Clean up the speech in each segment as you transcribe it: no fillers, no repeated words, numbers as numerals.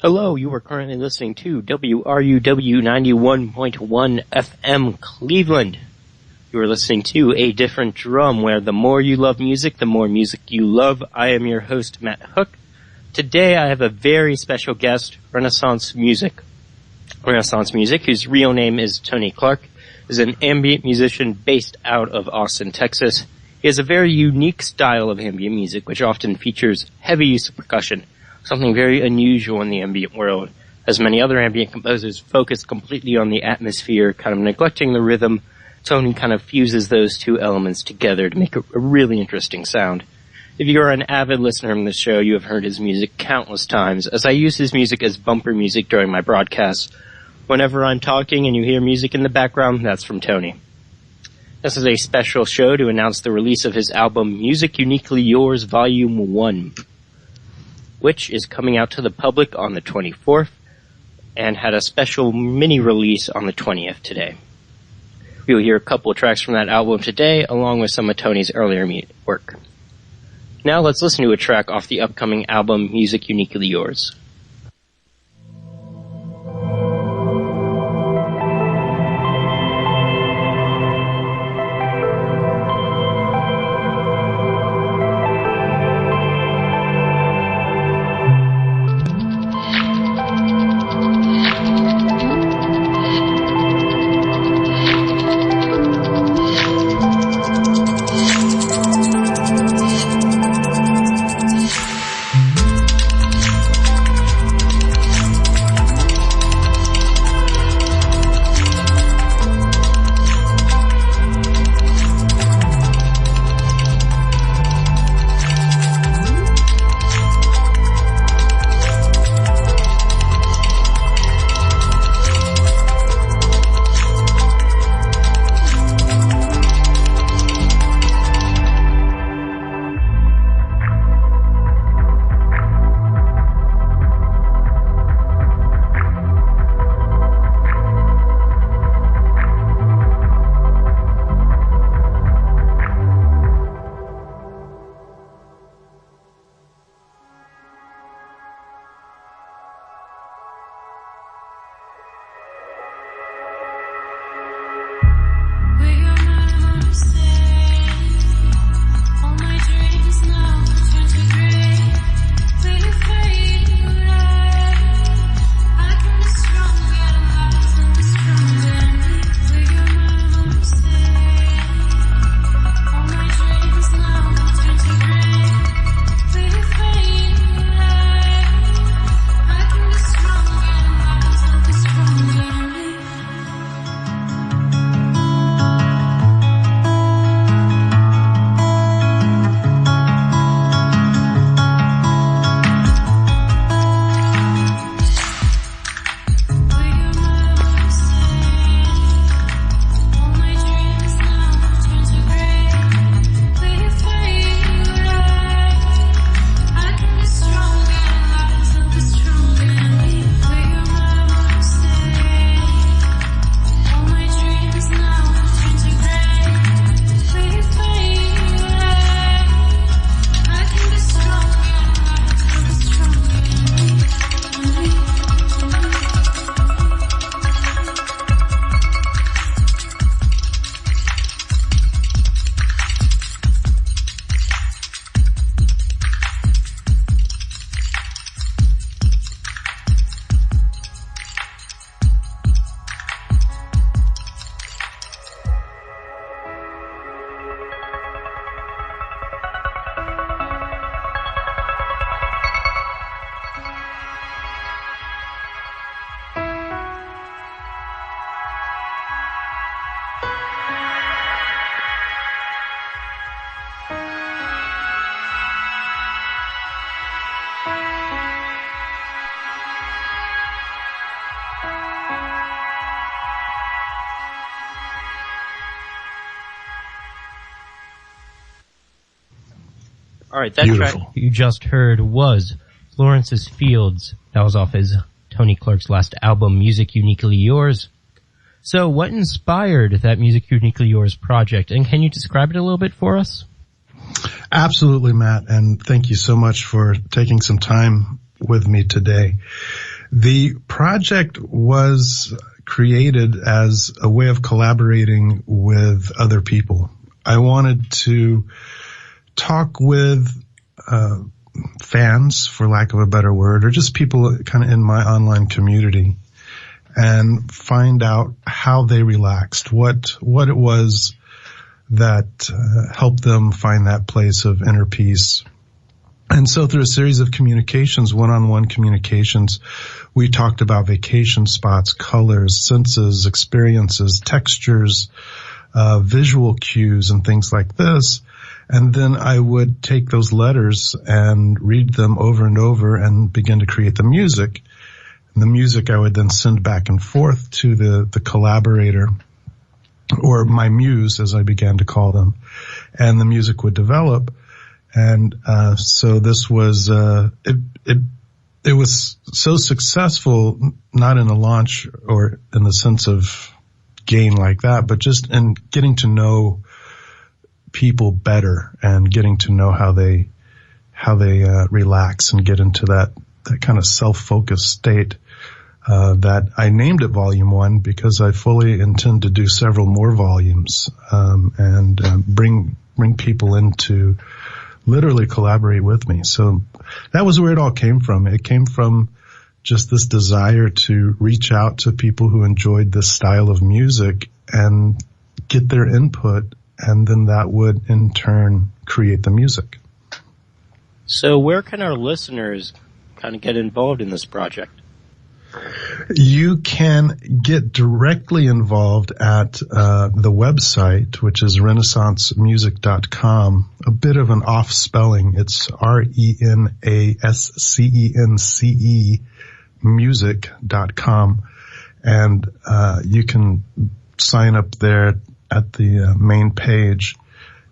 Hello, you are currently listening to WRUW 91.1 FM Cleveland. You are listening to A Different Drum, where the more you love music, the more music you love. I am your host, Matt Hook. Today I have a very special guest, Renascence Music. Renascence Music, whose real name is Tony Clark, is an ambient musician based out of Austin, Texas. He has a very unique style of ambient music, which often features heavy use of percussion, something very unusual in the ambient world, as many other ambient composers focus completely on the atmosphere, kind of neglecting the rhythm. Tony kind of fuses those two elements together to make a really interesting sound. If you're an avid listener of the show, you have heard his music countless times, as I use his music as bumper music during my broadcasts. Whenever I'm talking and you hear music in the background, that's from Tony. This is a special show to announce the release of his album Music Uniquely Yours Volume 1. Which is coming out to the public on the 24th, and had a special mini-release on the 20th today. We will hear a couple of tracks from that album today, along with some of Tony's earlier work. Now let's listen to a track off the upcoming album, Music Uniquely Yours. Alright, that Beautiful. track you just heard was Florence's Fields. That was off his Tony Clark's last album, Music Uniquely Yours. So what inspired that Music Uniquely Yours project, and can you describe it a little bit for us? Absolutely, Matt, and thank you so much for taking some time with me today. The project was created as a way of collaborating with other people. I wanted to talk with fans, for lack of a better word, or just people kind of in my online community, and find out how they relaxed, what it was that helped them find that place of inner peace. And so through a series of communications, one-on-one communications, we talked about vacation spots, colors, senses, experiences, textures, visual cues, and things like this. And then I would take those letters and read them over and over and begin to create the music. And the music I would then send back and forth to the collaborator, or my muse, as I began to call them. And the music would develop. And so this was it was so successful, not in a launch or in the sense of gain like that, but just in getting to know people better and getting to know how they relax and get into that kind of self-focused state. That I named it Volume 1 because I fully intend to do several more volumes and bring people in to literally collaborate with me. So that was where it all came from. It came from just this desire to reach out to people who enjoyed this style of music and get their input, and then that would in turn create the music. So where can our listeners kind of get involved in this project? You can get directly involved at the website, which is renaissancemusic.com. A bit of an off spelling. It's RENASCENCE music.com. And you can sign up there at the main page,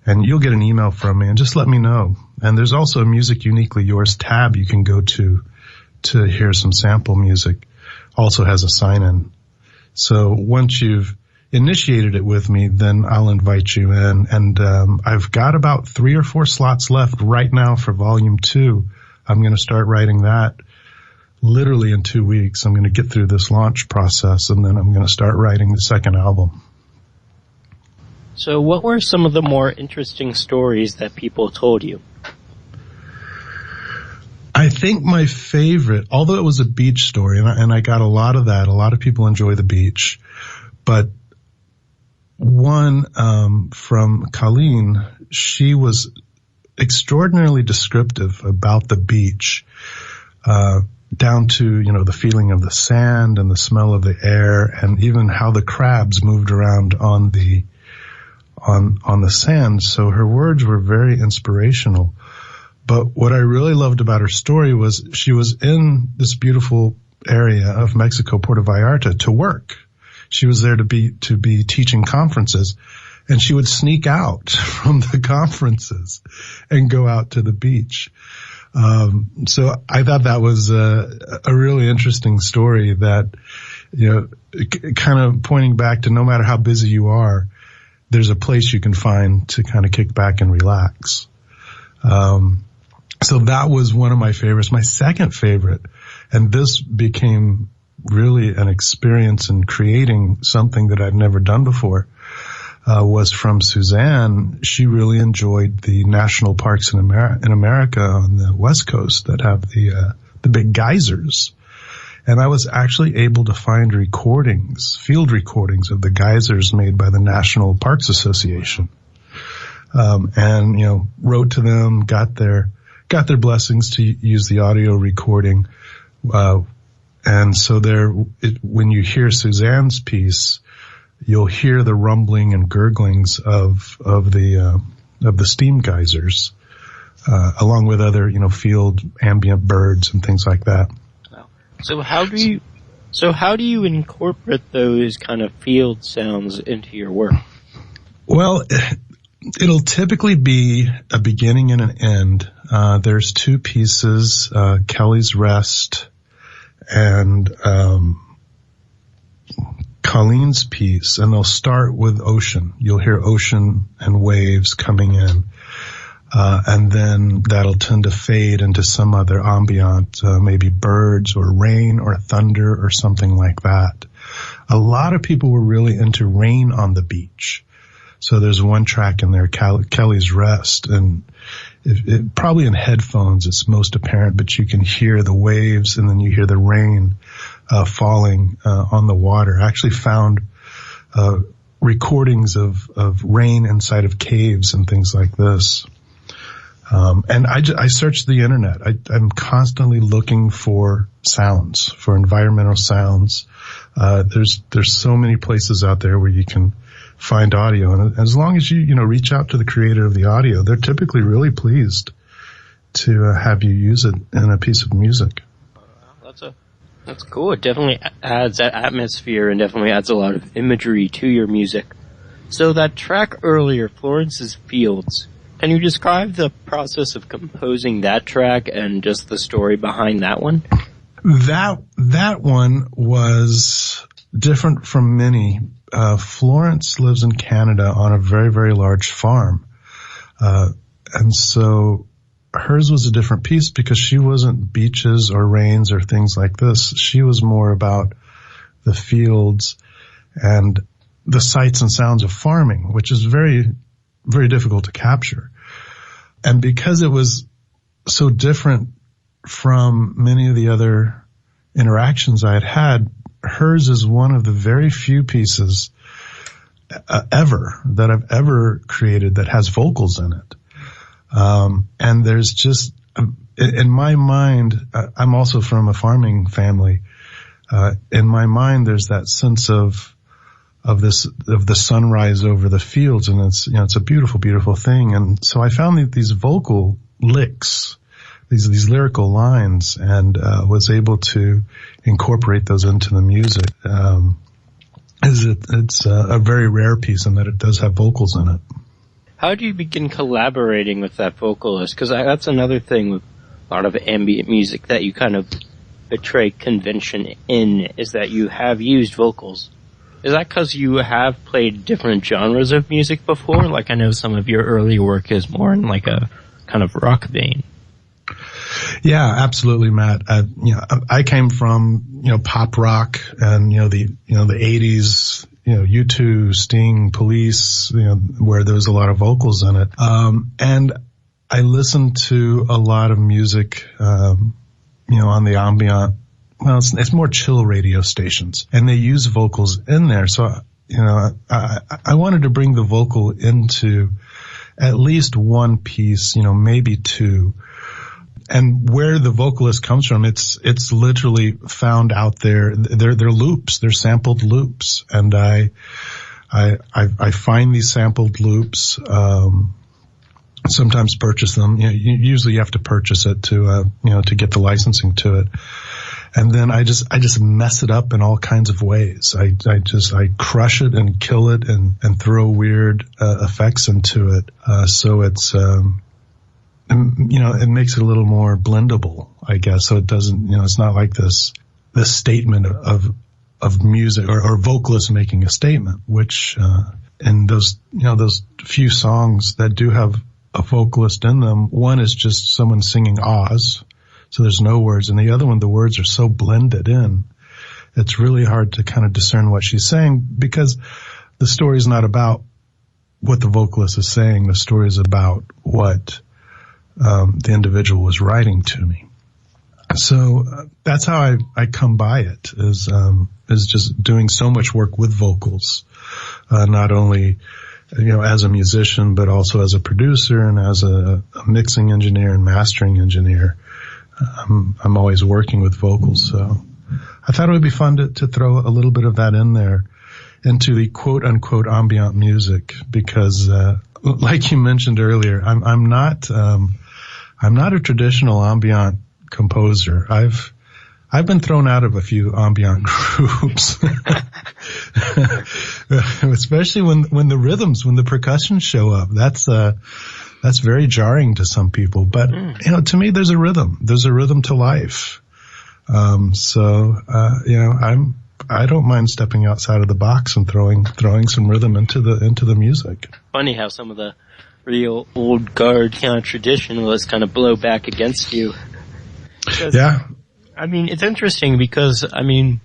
and you'll get an email from me, and just let me know. And there's also a Music Uniquely Yours tab you can go to hear some sample music. Also has a sign-in. So once you've initiated it with me, then I'll invite you in. And I've got about 3 or 4 slots left right now for Volume 2. I'm going to start writing that literally in 2 weeks. I'm going to get through this launch process, and then I'm going to start writing the second album. So what were some of the more interesting stories that people told you? I think my favorite, although it was a beach story, and I got a lot of that, a lot of people enjoy the beach, but one from Colleen, she was extraordinarily descriptive about the beach, down to, the feeling of the sand and the smell of the air, and even how the crabs moved around on the sand. So her words were very inspirational. But what I really loved about her story was she was in this beautiful area of Mexico, Puerto Vallarta, to work. She was there to be teaching conferences, and she would sneak out from the conferences and go out to the beach. So I thought that was a really interesting story that, kind of pointing back to no matter how busy you are, there's a place you can find to kind of kick back and relax. So that was one of my favorites. My second favorite, and this became really an experience in creating something that I'd never done before, was from Suzanne. She really enjoyed the national parks in America on the West Coast that have the big geysers. And I was actually able to find field recordings of the geysers made by the National Parks Association. And wrote to them, got their blessings to use the audio recording. And so when you hear Suzanne's piece, you'll hear the rumbling and gurglings of the steam geysers, along with other, field ambient birds and things like that. Wow. So how do you incorporate those kind of field sounds into your work? Well, it'll typically be a beginning and an end. There's 2 pieces, Kelly's Rest and Colleen's piece, and they'll start with ocean. You'll hear ocean and waves coming in. and then that'll tend to fade into some other ambient, maybe birds or rain or thunder or something like that. A lot of people were really into rain on the beach. So there's one track in there, Kelly's Rest, and probably in headphones it's most apparent, but you can hear the waves and then you hear the rain falling on the water. I actually found recordings of rain inside of caves and things like this. And I searched the internet. I'm constantly looking for sounds, for environmental sounds. There's so many places out there where you can find audio, and as long as you reach out to the creator of the audio, they're typically really pleased to have you use it in a piece of music. That's cool. It definitely adds that atmosphere and definitely adds a lot of imagery to your music. So that track earlier, Florence's Fields, can you describe the process of composing that track and just the story behind that one? That one was different from many. Florence lives in Canada on a very, very large farm. And so hers was a different piece because she wasn't beaches or rains or things like this. She was more about the fields and the sights and sounds of farming, which is very, very difficult to capture. And because it was so different from many of the other interactions I had had, hers is one of the very few pieces ever that I've ever created that has vocals in it. And there's just, in my mind, I'm also from a farming family. In my mind, there's that sense of the sunrise over the fields, and it's a beautiful, beautiful thing. And so I found these vocal licks, these lyrical lines, and was able to incorporate those into the music. It's a very rare piece in that it does have vocals in it. How do you begin collaborating with that vocalist? Because that's another thing with a lot of ambient music that you kind of betray convention in, is that you have used vocals. Is that because you have played different genres of music before? Like, I know some of your early work is more in like a kind of rock vein. Yeah, absolutely, Matt. I came from, pop rock and, the 80s, U2, Sting, Police, where there was a lot of vocals in it. And I listened to a lot of music, on the ambient. Well, it's more chill radio stations, and they use vocals in there. So, I wanted to bring the vocal into at least one piece, maybe two. And where the vocalist comes from, it's literally found out there. They're loops. They're sampled loops. And I find these sampled loops, sometimes purchase them. Usually you have to purchase it to get the licensing to it. And then I just mess it up in all kinds of ways. I crush it and kill it and throw weird, effects into it. So it's, it makes it a little more blendable, I guess. So it doesn't, it's not like this statement of music or vocalists making a statement, which, in those few songs that do have a vocalist in them, one is just someone singing Oz. So there's no words. And the other one, the words are so blended in. It's really hard to kind of discern what she's saying because the story is not about what the vocalist is saying. The story is about what the individual was writing to me. So that's how I come by it, is just doing so much work with vocals, not only as a musician, but also as a producer and as a mixing engineer and mastering engineer. I'm always working with vocals, so I thought it would be fun to throw a little bit of that in there into the quote unquote ambient music, because like you mentioned earlier, I'm not a traditional ambient composer. I've been thrown out of a few ambient groups, especially when the rhythms, when the percussions show up. That's very jarring to some people. But to me, there's a rhythm. There's a rhythm to life. I don't mind stepping outside of the box and throwing some rhythm into the music. Funny how some of the real old guard kind of traditionalists kind of blow back against you. Yeah. I mean, it's interesting because, I mean,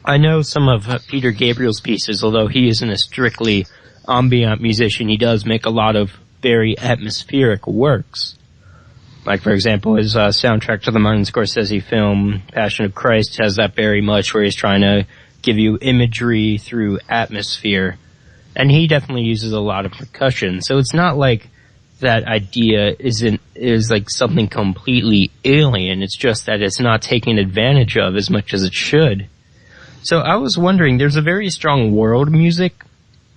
I know some of Peter Gabriel's pieces, although he isn't a strictly ambient musician, he does make a lot of very atmospheric works. Like, for example, his soundtrack to the Martin Scorsese film, Passion of Christ, has that very much where he's trying to give you imagery through atmosphere. And he definitely uses a lot of percussion. So it's not like that idea is like something completely alien. It's just that it's not taken advantage of as much as it should. So I was wondering, there's a very strong world music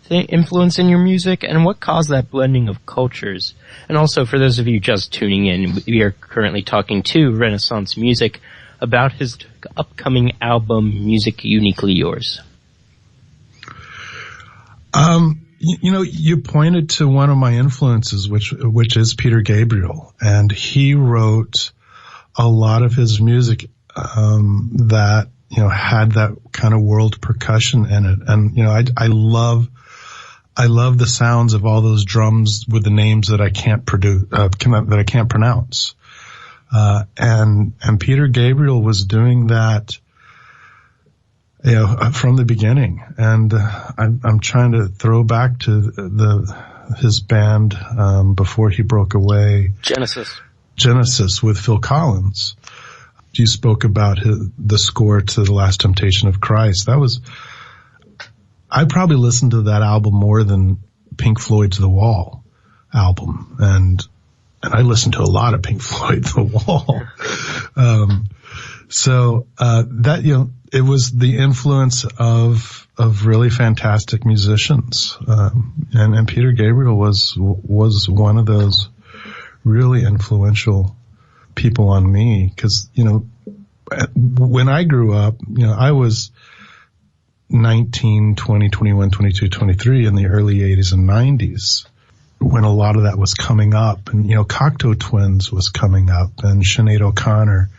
influence in your music, and what caused that blending of cultures? And also, for those of you just tuning in, we are currently talking to Renascence Music about his upcoming album, Music Uniquely Yours. You pointed to one of my influences, which is Peter Gabriel, and he wrote a lot of his music that had that kind of world percussion in it, and I love the sounds of all those drums with the names that I can't pronounce. And Peter Gabriel was doing that, from the beginning. And I'm trying to throw back to his band before he broke away. Genesis with Phil Collins. You spoke about the score to The Last Temptation of Christ. I probably listened to that album more than Pink Floyd's The Wall album, and I listened to a lot of Pink Floyd, The Wall. It was the influence of really fantastic musicians, and Peter Gabriel was one of those really influential people on me, because when I grew up, I was 19, 20, 21, 22, 23 in the early 80s and 90s, when a lot of that was coming up, and Cocteau Twins was coming up, and Sinead O'Connor,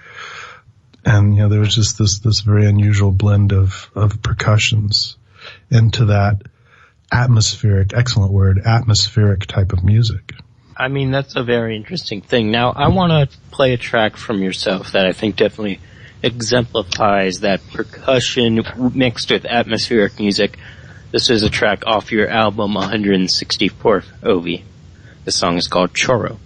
and there was just this very unusual blend of percussions into that atmospheric type of music. I mean, that's a very interesting thing. Now, I want to play a track from yourself that I think definitely exemplifies that percussion mixed with atmospheric music. This is a track off your album 164th OV. The song is called Choro.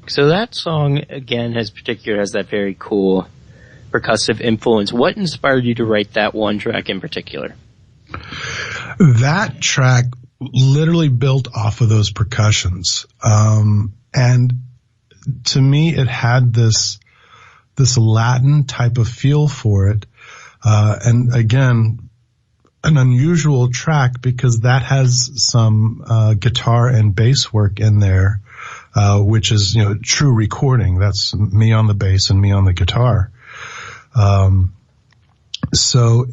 So that song, again, has that very cool percussive influence. What inspired you to write that one track in particular? That track literally built off of those percussions. And to me, it had this Latin type of feel for it. And again, an unusual track because that has some guitar and bass work in there, which is, true recording. That's me on the bass and me on the guitar. So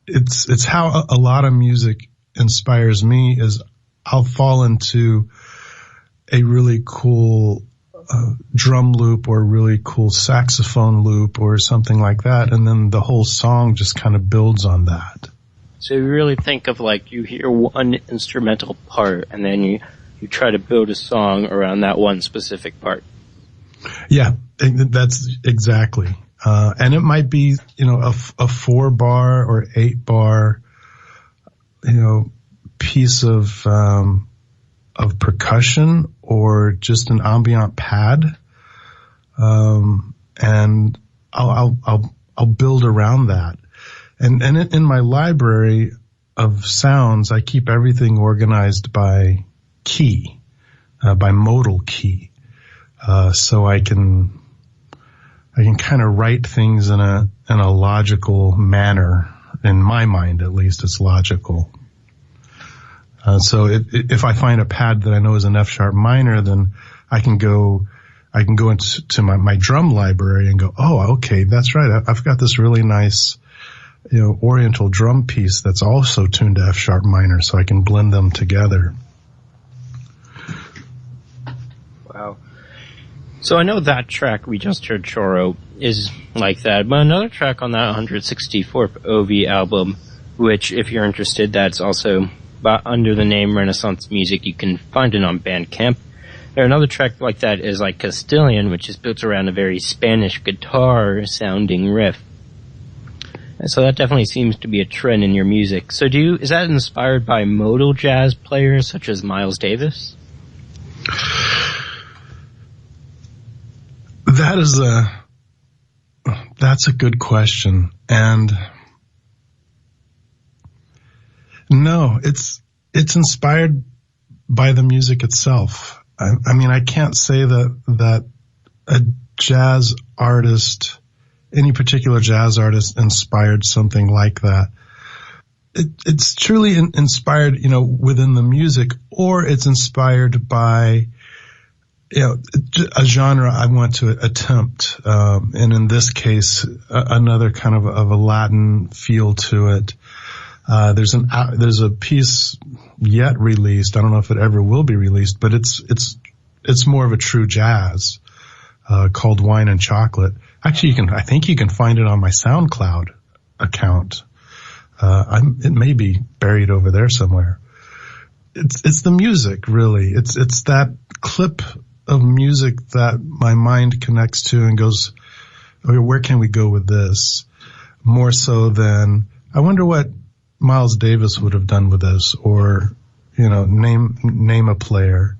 it's how a lot of music inspires me is I'll fall into a really cool drum loop or really cool saxophone loop or something like that, and then the whole song just kind of builds on that. So you really think of you hear one instrumental part and then you try to build a song around that one specific part. Yeah, that's exactly. And it might be, a 4-bar or 8-bar, piece of percussion or just an ambient pad. And I'll build around that. And in my library of sounds, I keep everything organized by key, by modal key. So I can kind of write things in a logical manner. In my mind, at least, it's logical. So if I find a pad that I know is an F sharp minor, then I can go into my drum library and go, oh, okay, that's right. I've got this really nice, Oriental drum piece that's also tuned to F sharp minor, so I can blend them together. Wow. So I know that track we just heard, Choro, is like that, but another track on that 164th OV album, which, if you're interested, that's also under the name Renascence Music. You can find it on Bandcamp. Another track like that is like Castilian, which is built around a very Spanish guitar-sounding riff. And so that definitely seems to be a trend in your music. So is that inspired by modal jazz players such as Miles Davis? That's a good question. And no, it's inspired by the music itself. I mean, I can't say that a jazz artist, any particular jazz artist inspired something like that. It's truly inspired, within the music, or it's inspired by, a genre I want to attempt. And in this case, another kind of a Latin feel to it. There's a piece yet released. I don't know if it ever will be released, but it's more of a true jazz, called Wine and Chocolate. Actually, I think you can find it on my SoundCloud account. It may be buried over there somewhere. It's the music, really. It's that clip of music that my mind connects to and goes, okay, where can we go with this? More so than, I wonder what Miles Davis would have done with this, or, name a player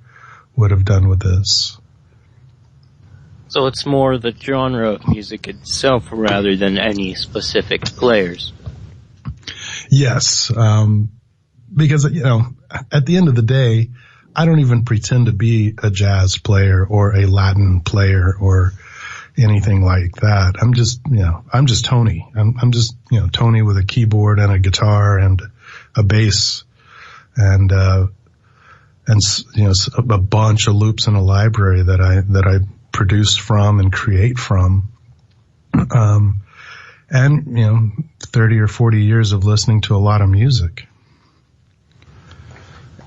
would have done with this. So it's more the genre of music itself rather than any specific players. Yes, because, at the end of the day, I don't even pretend to be a jazz player or a Latin player or anything like that. I'm just Tony. I'm just, Tony with a keyboard and a guitar and a bass and a bunch of loops in a library that I produce from and create from. And 30 or 40 years of listening to a lot of music.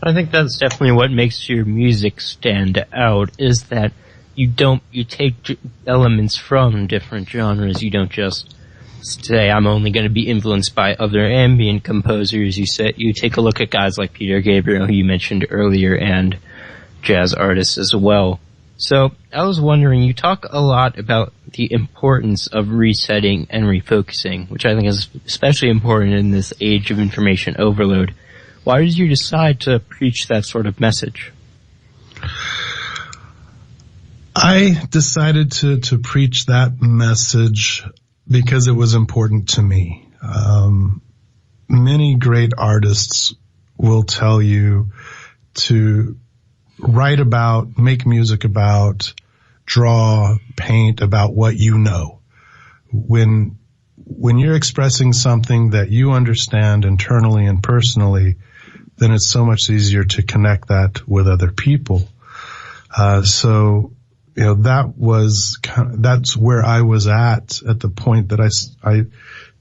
I think that's definitely what makes your music stand out, is that you take elements from different genres. You don't just say, I'm only going to be influenced by other ambient composers. You take a look at guys like Peter Gabriel, who you mentioned earlier, and jazz artists as well. So I was wondering, you talk a lot about the importance of resetting and refocusing, which I think is especially important in this age of information overload. Why did you decide to preach that sort of message? I decided to preach that message because it was important to me. Many great artists will tell you to write about, make music about, draw, paint about what you know. When you're expressing something that you understand internally and personally, then it's so much easier to connect that with other people. So, that's where I was at the point that I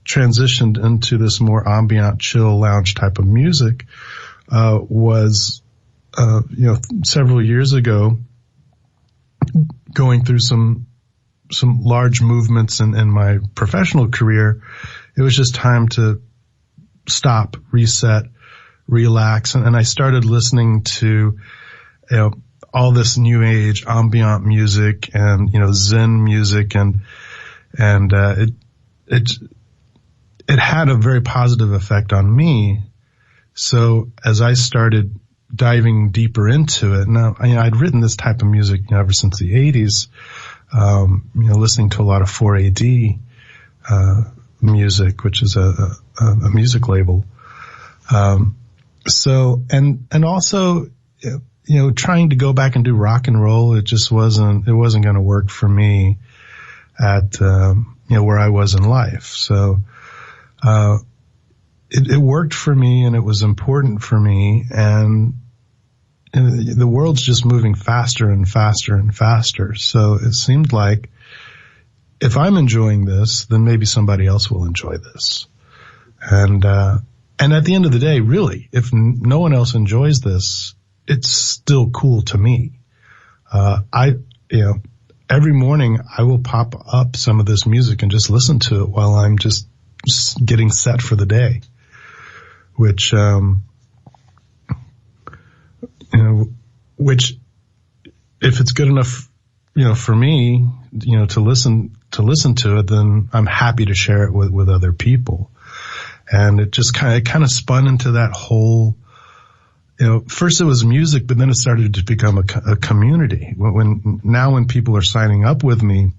transitioned into this more ambient, chill, lounge type of music, several years ago, going through some large movements in my professional career. It was just time to stop, reset, relax. And I started listening to, all this new age ambient music and, Zen music and it had a very positive effect on me. So as I started diving deeper into it, now, I'd written this type of music, ever since the 80s, listening to a lot of 4AD, music, which is a music label. And also, trying to go back and do rock and roll, it wasn't going to work for me at, where I was in life. So, it worked for me and it was important for me, and the world's just moving faster and faster and faster. So it seemed like if I'm enjoying this, then maybe somebody else will enjoy this. And at the end of the day, really, if no one else enjoys this, it's still cool to me. Every morning I will pop up some of this music and just listen to it while I'm just getting set for the day, which if it's good enough, for me, to listen to it, then I'm happy to share it with other people. And it just kind of spun into that whole, first it was music, but then it started to become a community. When people are signing up with me,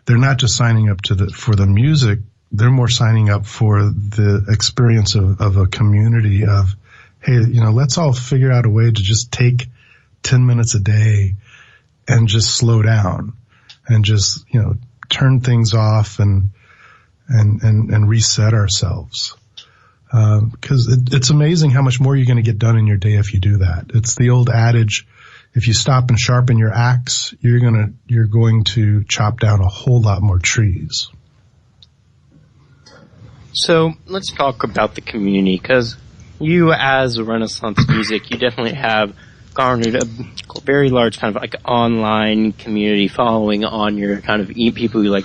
they're not just signing up for the music, they're more signing up for the experience of a community of, hey, let's all figure out a way to just take 10 minutes a day and just slow down and just, turn things off and reset ourselves. Because it's amazing how much more you're going to get done in your day if you do that. It's the old adage, if you stop and sharpen your axe, you're going to chop down a whole lot more trees. So let's talk about the community, because you, as Renaissance Music, you definitely have garnered a very large kind of like online community following on your kind of people who like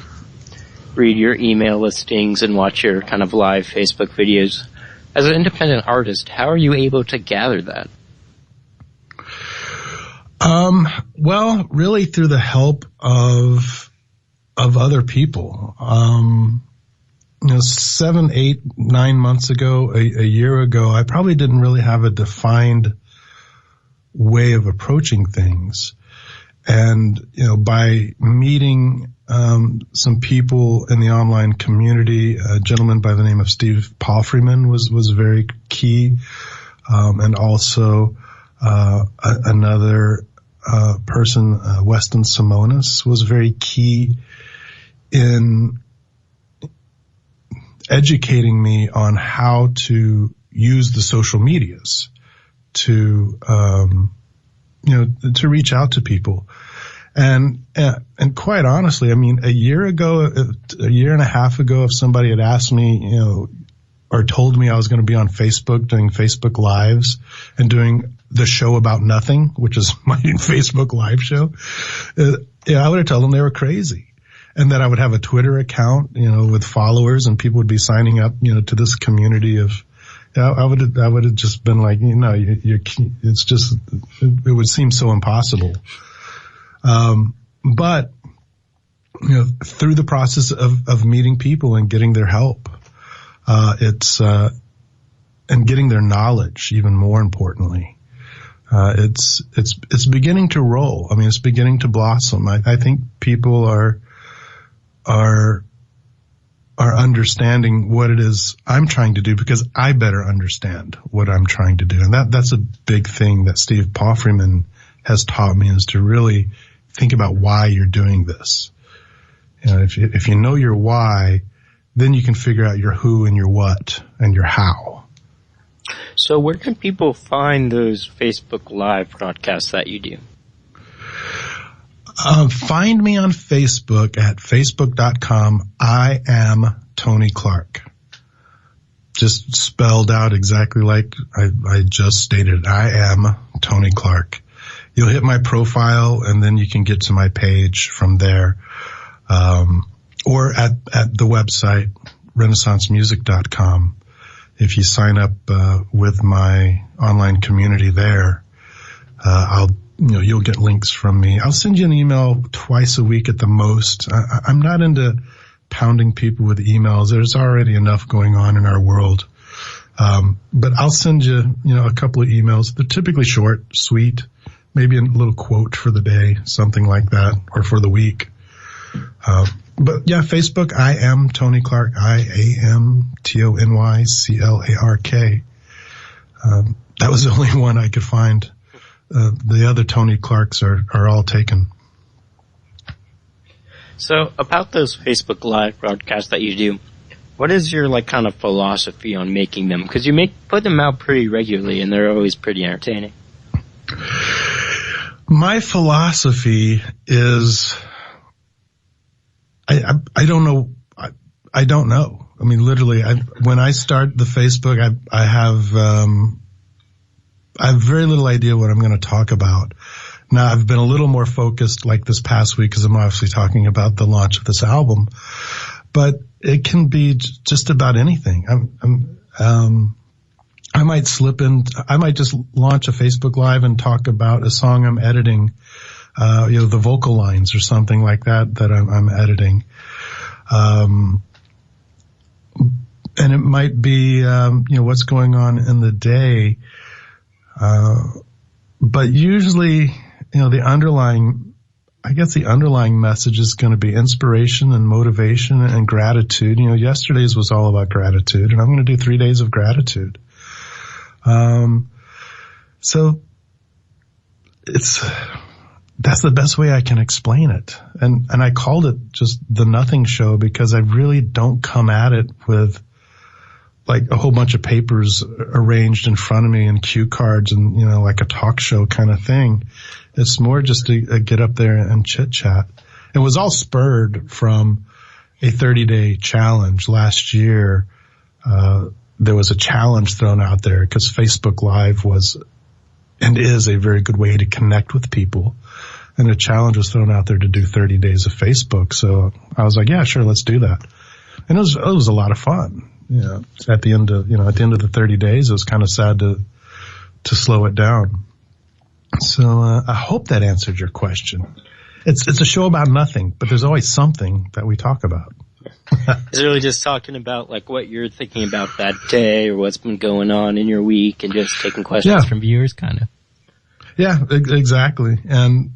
read your email listings and watch your kind of live Facebook videos. As an independent artist, how are you able to gather that? Well, really through the help of other people. 7, 8, 9 months ago, a year ago, I probably didn't really have a defined way of approaching things. And, by meeting, some people in the online community, a gentleman by the name of Steve Palfreyman was very key. And also, another, person, Weston Simonis, was very key in educating me on how to use the social medias to reach out to people. And quite honestly, a year and a half ago, if somebody had asked me, or told me I was going to be on Facebook doing Facebook Lives and doing the show about nothing, which is my Facebook Live show, I would have told them they were crazy. And that I would have a Twitter account, with followers, and people would be signing up, to this community of, I would have just been like, it's just, it would seem so impossible. But, through the process of meeting people and getting their help, and getting their knowledge, even more importantly, It's beginning to roll. I mean, it's beginning to blossom. I think people are understanding what it is I'm trying to do because I better understand what I'm trying to do. And that's a big thing that Steve Palfreyman has taught me, is to really think about why you're doing this. You know, if you know your why, then you can figure out your who and your what and your how. So where can people find those Facebook Live broadcasts that you do? Find me on Facebook at facebook.com. I am Tony Clark. Just spelled out exactly like I just stated. I am Tony Clark. You'll hit my profile and then you can get to my page from there. Or at the website, renaissancemusic.com. If you sign up with my online community there, you'll get links from me. I'll send you an email twice a week at the most. I'm not into pounding people with emails. There's already enough going on in our world. But I'll send you, a couple of emails. They're typically short, sweet, maybe a little quote for the day, something like that, or for the week. But yeah, Facebook, I am Tony Clark, IAMTonyClark. That was the only one I could find. The other Tony Clarks are all taken. So about those Facebook Live broadcasts that you do, what is your kind of philosophy on making them? Because you put them out pretty regularly and they're always pretty entertaining. My philosophy is, I don't know. I don't know. I mean, literally, when I start the Facebook, I have very little idea what I'm going to talk about. Now, I've been a little more focused like this past week because I'm obviously talking about the launch of this album, but it can be just about anything. I might just launch a Facebook Live and talk about a song I'm editing, the vocal lines or something like that I'm editing. And it might be, what's going on in the day. But usually, the underlying message is going to be inspiration and motivation and gratitude. Yesterday's was all about gratitude, and I'm going to do 3 days of gratitude. So that's the best way I can explain it. And I called it just the Nothing Show because I really don't come at it with like a whole bunch of papers arranged in front of me and cue cards and, like a talk show kind of thing. It's more just to get up there and chit chat. It was all spurred from a 30-day challenge last year. There was a challenge thrown out there because Facebook Live was and is a very good way to connect with people. And a challenge was thrown out there to do 30 days of Facebook. So I was like, yeah, sure, let's do that. And it was a lot of fun. At the end of the 30 days, it was kind of sad to slow it down. So, I hope that answered your question. It's a show about nothing, but there's always something that we talk about. It's really just talking about what you're thinking about that day or what's been going on in your week and just taking questions from viewers, kind of. Yeah, exactly. And,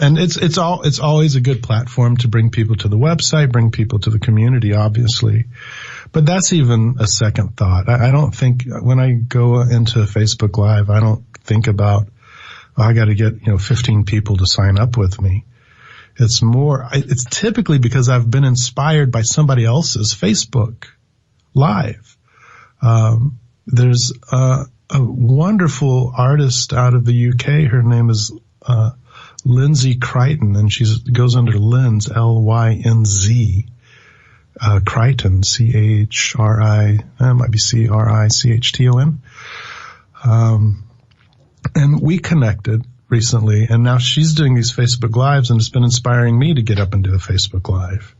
it's always a good platform to bring people to the website, bring people to the community, obviously. But that's even a second thought. I don't think when I go into Facebook Live, I don't think about, I got to get, 15 people to sign up with me. It's typically because I've been inspired by somebody else's Facebook Live. There's a wonderful artist out of the UK. Her name is, Lindsay Crichton, and she goes under Linz, Lynz, Crichton, Chri, it might be Crichton. And we connected recently, and now she's doing these Facebook Lives, and it's been inspiring me to get up and do a Facebook Live.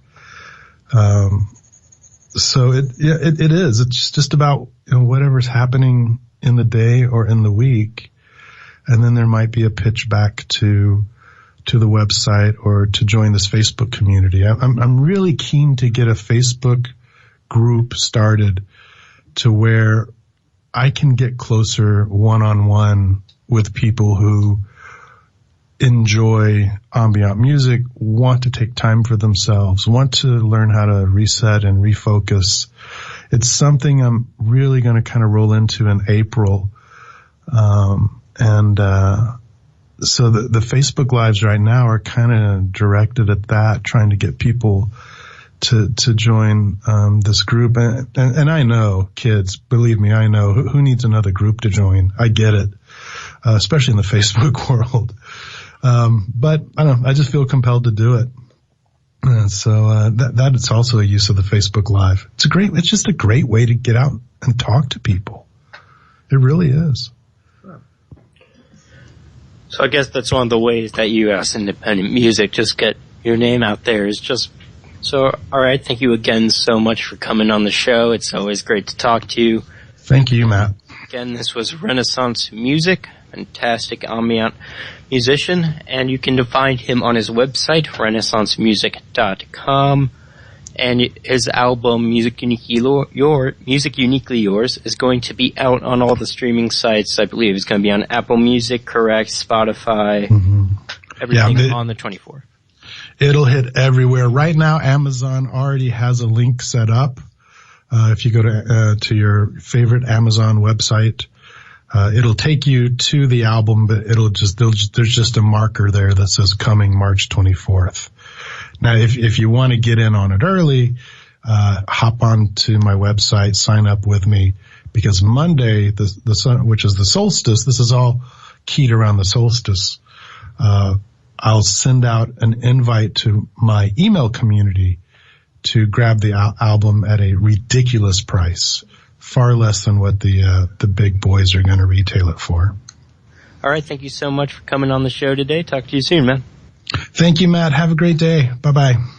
So it is. It's just about whatever's happening in the day or in the week, and then there might be a pitch back to the website or to join this Facebook community. I'm really keen to get a Facebook group started to where I can get closer one-on-one with people who enjoy ambient music, want to take time for themselves, want to learn how to reset and refocus. It's something I'm really going to kind of roll into in April. So the Facebook Lives right now are kind of directed at that, trying to get people to join this group. And I know, kids, believe me, I know who needs another group to join. I get it, especially in the Facebook world. But I don't know, I just feel compelled to do it. And so that is also a use of the Facebook Live. It's just a great way to get out and talk to people. It really is. So I guess that's one of the ways that you, as independent music, just get your name out there. Is just so. All right, thank you again so much for coming on the show. It's always great to talk to you. Thank you, Matt. Again, this was Renascence Music, fantastic ambient musician, and you can find him on his website, renaissancemusic.com. And his album, Music Uniquely Yours, is going to be out on all the streaming sites. I believe it's going to be on Apple Music, correct, Spotify, everything on the 24th. It'll hit everywhere. Right now, Amazon already has a link set up. If you go to your favorite Amazon website, it'll take you to the album, but there's just a marker there that says coming March 24th. Now, if you want to get in on it early, hop on to my website, sign up with me, because Monday, the sun, which is the solstice, this is all keyed around the solstice. I'll send out an invite to my email community to grab the album at a ridiculous price, far less than what the big boys are going to retail it for. All right. Thank you so much for coming on the show today. Talk to you soon, man. Thank you, Matt. Have a great day. Bye-bye.